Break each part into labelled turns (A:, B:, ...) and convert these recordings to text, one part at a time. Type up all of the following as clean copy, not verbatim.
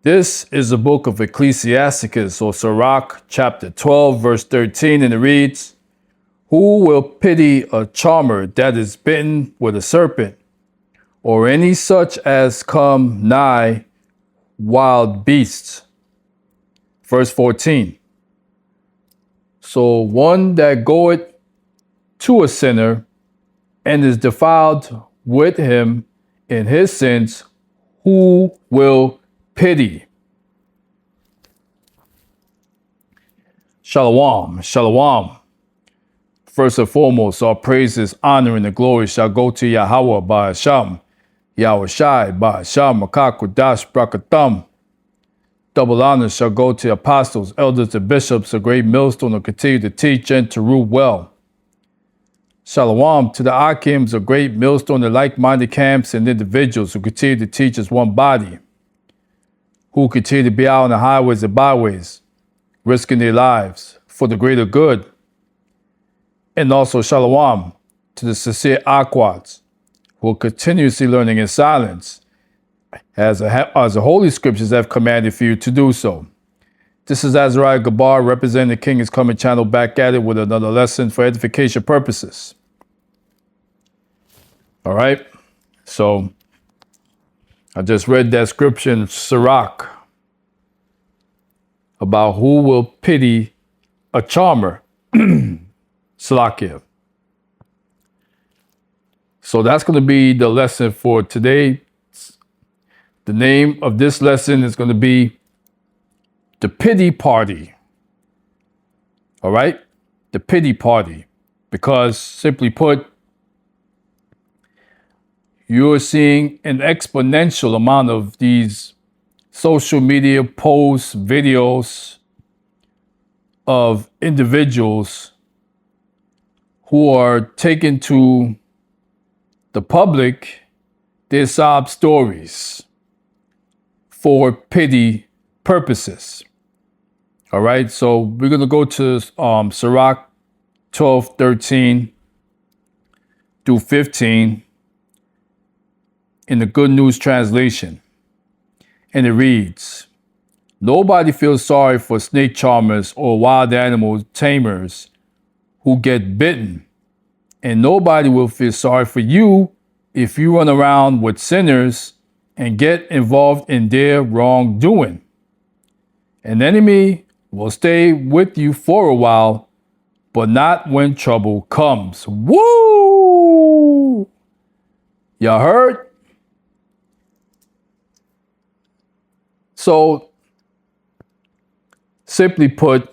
A: This is the book of Ecclesiasticus, or Sirach, chapter 12, verse 13, and it reads, Who will pity a charmer that is bitten with a serpent, or any such as come nigh wild beasts? Verse 14. So one that goeth to a sinner and is defiled with him in his sins, who will pity? Shalom, shalom. First and foremost, all praises, honor, and the glory shall go to Yahweh Ba'asham, Yahweh Shai Ba'asham, Makakudash Brakatham. Double honor shall go to apostles, elders, and bishops, a great millstone to continue to teach and to rule well. Shalom to the Akims, a great millstone of like-minded camps and individuals who continue to teach as one body, who continue to be out on the highways and byways, risking their lives for the greater good. And also shalom to the sincere Aquads, who are continuously learning in silence, as the Holy Scriptures have commanded for you to do so. This is Azariah Gabar, representing the King is Coming channel, back at it with another lesson for edification purposes. All right, so I just read that scripture in Sirach about who will pity a charmer, Salakia. So that's going to be the lesson for today. The name of this lesson is going to be The Pity Party. All right? The Pity Party. Because, simply put, you're seeing an exponential amount of these social media posts, videos of individuals who are taking to the public their sob stories for pity purposes. All right, so we're going to go to Sirach 12:13 through 15 in the Good News Translation. And it reads, Nobody feels sorry for snake charmers or wild animal tamers who get bitten. And nobody will feel sorry for you if you run around with sinners and get involved in their wrongdoing. An enemy will stay with you for a while, but not when trouble comes. Woo! Y'all heard? So, simply put,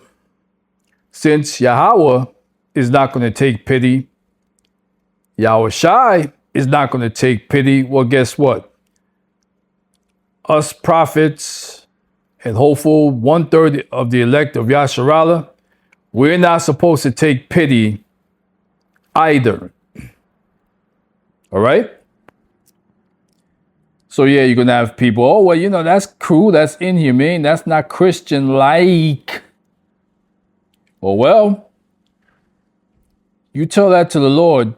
A: since Yahweh is not going to take pity, Yahweh Shai is not going to take pity, well, guess what? Us prophets and hopeful 1/3 of the elect of Yasharallah, we're not supposed to take pity either. All right? So yeah, you're going to have people, oh, well, that's cruel, that's inhumane, that's not Christian-like. Well, you tell that to the Lord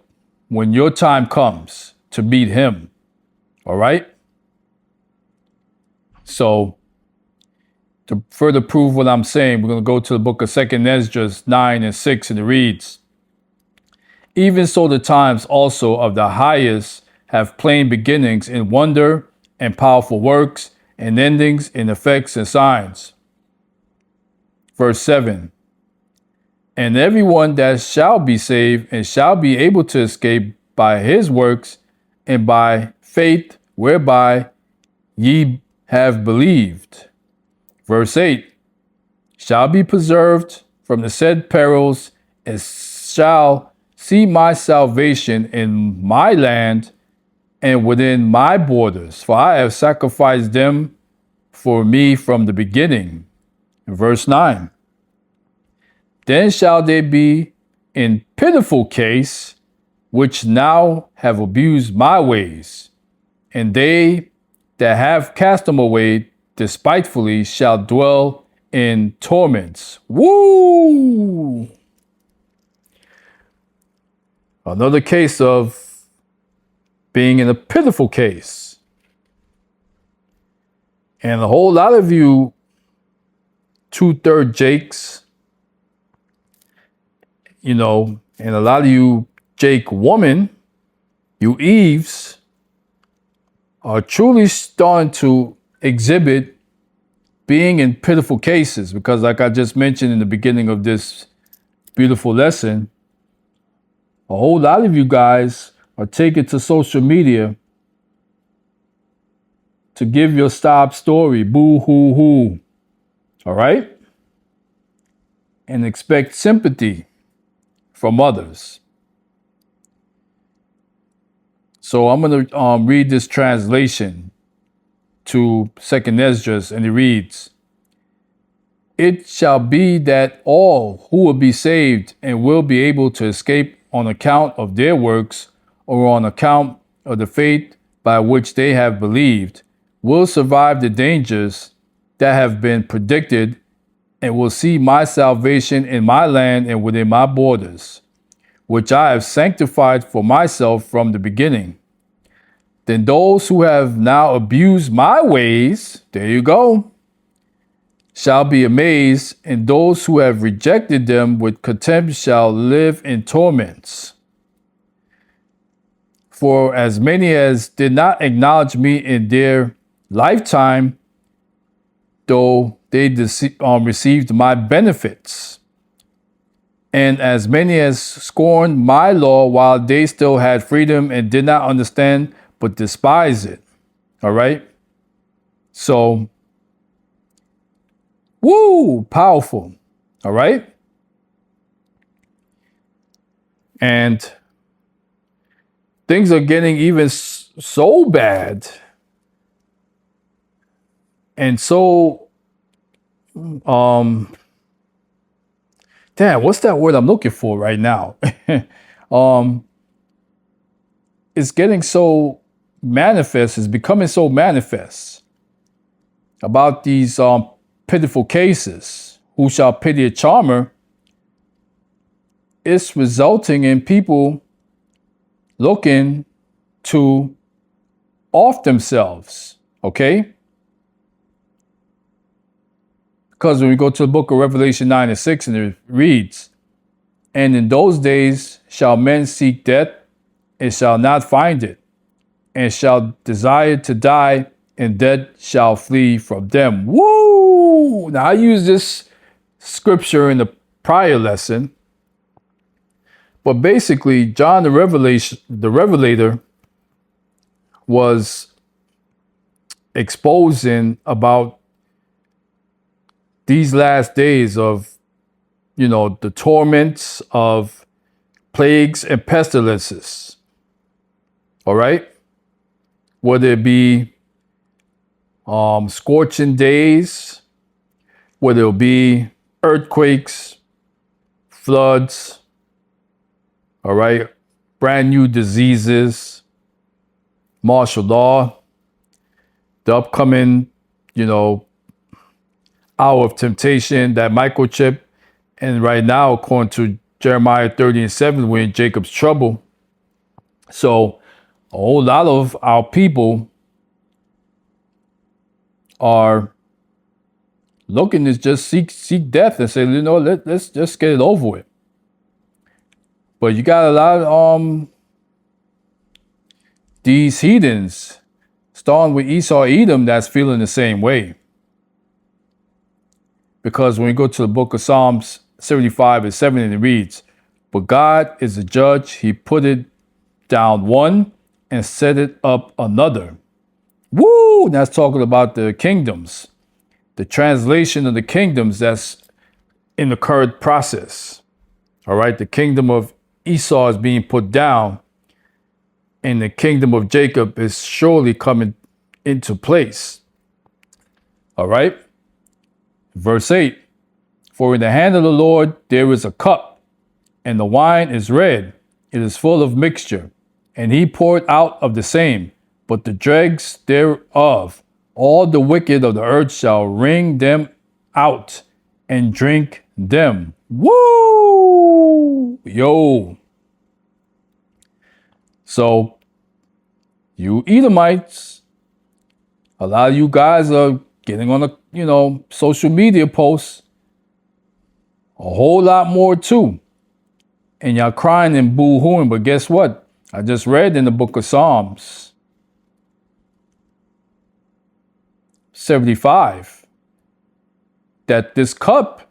A: when your time comes to meet him. All right? So, to further prove what I'm saying, we're going to go to the book of 2nd Esdras 9 and 6, and it reads, Even so the times also of the highest have plain beginnings in wonder and powerful works, and endings in effects and signs. Verse 7, And everyone that shall be saved and shall be able to escape by his works and by faith whereby ye have believed. Verse 8, Shall be preserved from the said perils and shall see my salvation in my land and within my borders, for I have sacrificed them for me from the beginning. Verse 9, Then shall they be in pitiful case, which now have abused my ways, and they that have cast them away despitefully shall dwell in torments. Woo! Another case of being in a pitiful case. And a whole lot of you 2/3 Jakes, and a lot of you Jake woman, you Eves, are truly starting to exhibit being in pitiful cases because, like I just mentioned in the beginning of this beautiful lesson, a whole lot of you guys are taking to social media to give your sob story, boo hoo hoo, all right? And expect sympathy from others. So I'm going to read this translation to Second Esdras, and it reads, "It shall be that all who will be saved and will be able to escape on account of their works or on account of the faith by which they have believed will survive the dangers that have been predicted and will see my salvation in my land and within my borders, which I have sanctified for myself from the beginning. Then those who have now abused my ways," there you go, "shall be amazed, and those who have rejected them with contempt shall live in torments. For as many as did not acknowledge me in their lifetime, though they received my benefits, and as many as scorned my law while they still had freedom and did not understand but despised it." All right? So, woo, powerful. All right? And things are getting even so bad and so damn, what's that word I'm looking for right now? It's getting so manifest, it's becoming so manifest about these pitiful cases. Who shall pity a charmer? It's resulting in people looking to off themselves, okay? Because when we go to the book of Revelation 9:6, and it reads, "And in those days shall men seek death, and shall not find it, and shall desire to die, and death shall flee from them." Woo! Now, I used this scripture in the prior lesson, but basically, John the Revelator was exposing about these last days of, the torments of plagues and pestilences. All right? Whether it be scorching days, whether it be earthquakes, floods, all right, brand new diseases, martial law, the upcoming, hour of temptation, that microchip. And right now, according to Jeremiah 30:7, we're in Jacob's trouble. So a whole lot of our people are looking to just seek death and say, let's just get it over with. But you got a lot of these heathens, starting with Esau Edom, that's feeling the same way. Because when we go to the book of Psalms 75:7, it reads, "But God is a judge, he put it down one and set it up another." Woo! That's talking about the kingdoms, the translation of the kingdoms that's in the current process. All right, the kingdom of Esau is being put down, and the kingdom of Jacob is surely coming into place. All right, verse 8, "For in the hand of the Lord there is a cup, and the wine is red, it is full of mixture, and he poured out of the same, but the dregs thereof, all the wicked of the earth shall wring them out and drink them." Woo! Yo. So, you Edomites, a lot of you guys are getting on the, social media posts, a whole lot more too. And y'all crying and boo-hooing, but guess what? I just read in the book of Psalms 75 that this cup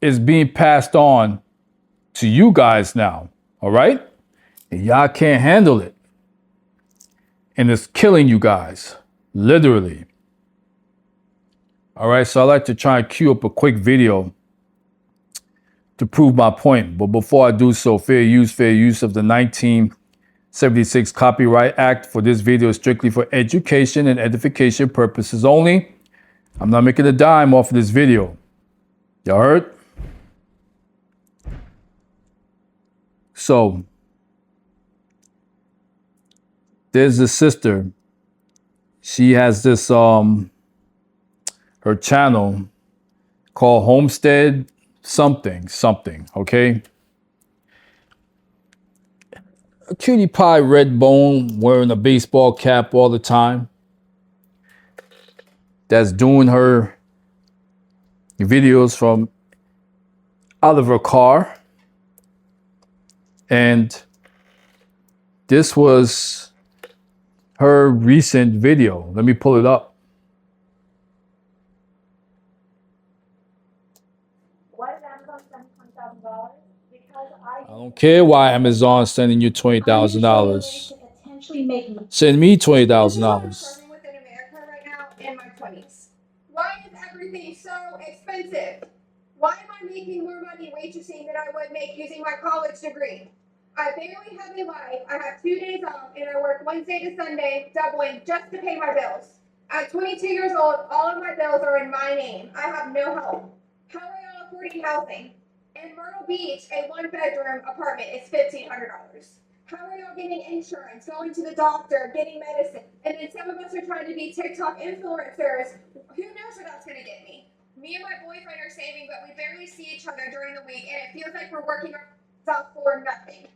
A: is being passed on to you guys now, all right? And y'all can't handle it. And it's killing you guys, literally. All right, so I like to try and cue up a quick video to prove my point. But before I do so, fair use of the 1976 Copyright Act for this video is strictly for education and edification purposes only. I'm not making a dime off of this video. Y'all heard? So, there's a sister. She has this, her channel called Homestead something, okay? A cutie pie red bone wearing a baseball cap all the time. That's doing her videos from out of her car. And this was her recent video. Let me pull it up.
B: Why did Amazon send $20,000? Because
A: I don't care why Amazon sending you $20,000. Send me $20,000.
B: Struggling within America right now in my 20s. Why is everything so expensive? Why am I making more money waitressing than I would make using my college degree? I barely have a life. I have 2 days off and I work Wednesday to Sunday, doubling just to pay my bills. At 22 years old, all of my bills are in my name. I have no help. How are y'all affording housing? In Myrtle Beach, a 1-bedroom apartment is $1,500. How are y'all getting insurance, going to the doctor, getting medicine? And then some of us are trying to be TikTok influencers. Who knows where that's gonna get me? Me and my boyfriend are saving, but we barely see each other during the week, and it feels like we're working ourselves for nothing.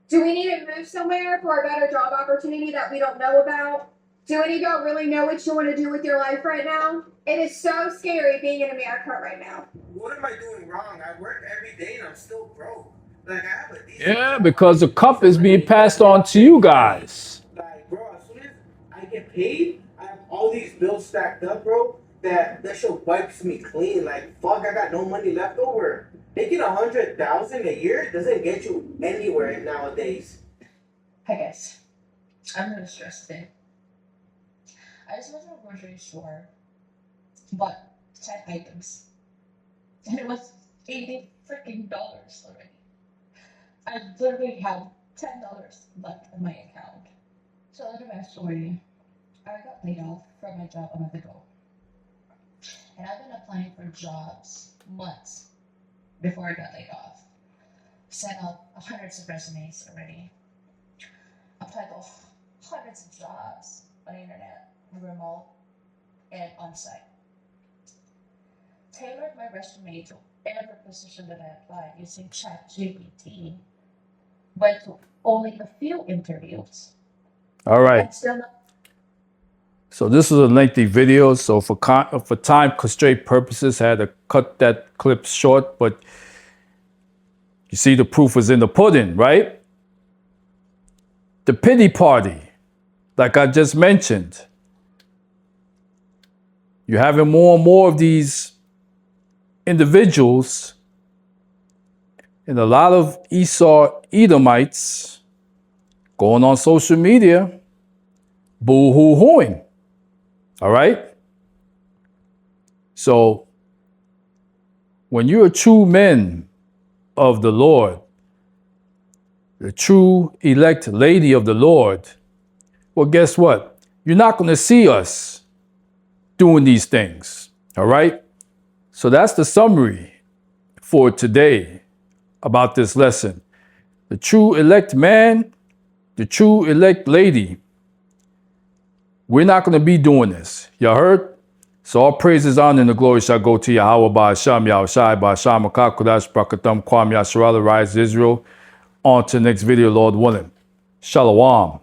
B: Do we need to move somewhere for a better job opportunity that we don't know about? Do any of y'all really know what you want to do with your life right now? It is so scary being in America right now.
C: What am I doing wrong? I work every day and I'm still broke. Like, I have a decent
A: Yeah,
C: job.
A: because the cup is being passed on to you guys.
C: Like, bro, as soon as I get paid, I have all these bills stacked up, bro. That shit wipes me clean. Like, fuck, I got no money left over. Making $100,000 a year doesn't get you anywhere nowadays.
D: Hi guys, I'm really stressed today. I just went to a grocery store, bought 10 items, and it was $80 freaking already. I literally have $10 left in my account. So the backstory, I got laid off from my job a month ago, and I've been applying for jobs months before I got laid off. Sent out hundreds of resumes already. Applied to hundreds of jobs on the internet, remote, and on-site. Tailored my resume to every position that I applied using ChatGPT. Went to only a few interviews.
A: All right.
D: And still not.
A: So this is a lengthy video. So for time constraint purposes, I had to cut that clip short. But you see, the proof was in the pudding, right? The pity party, like I just mentioned. You're having more and more of these individuals and a lot of Esau Edomites going on social media, boo-hoo-hooing. All right? So, when you're a true man of the Lord, the true elect lady of the Lord, well, guess what? You're not going to see us doing these things. All right? So that's the summary for today about this lesson. The true elect man, the true elect lady, we're not going to be doing this. Y'all heard? So all praises, honor, and the glory shall go to Yahweh, Ba'asham, Yahushai, Ba'asham, Makah, Kodash, Brakatam, Kwam, Yasharala, Rise Israel. On to the next video, Lord willing. Shalom.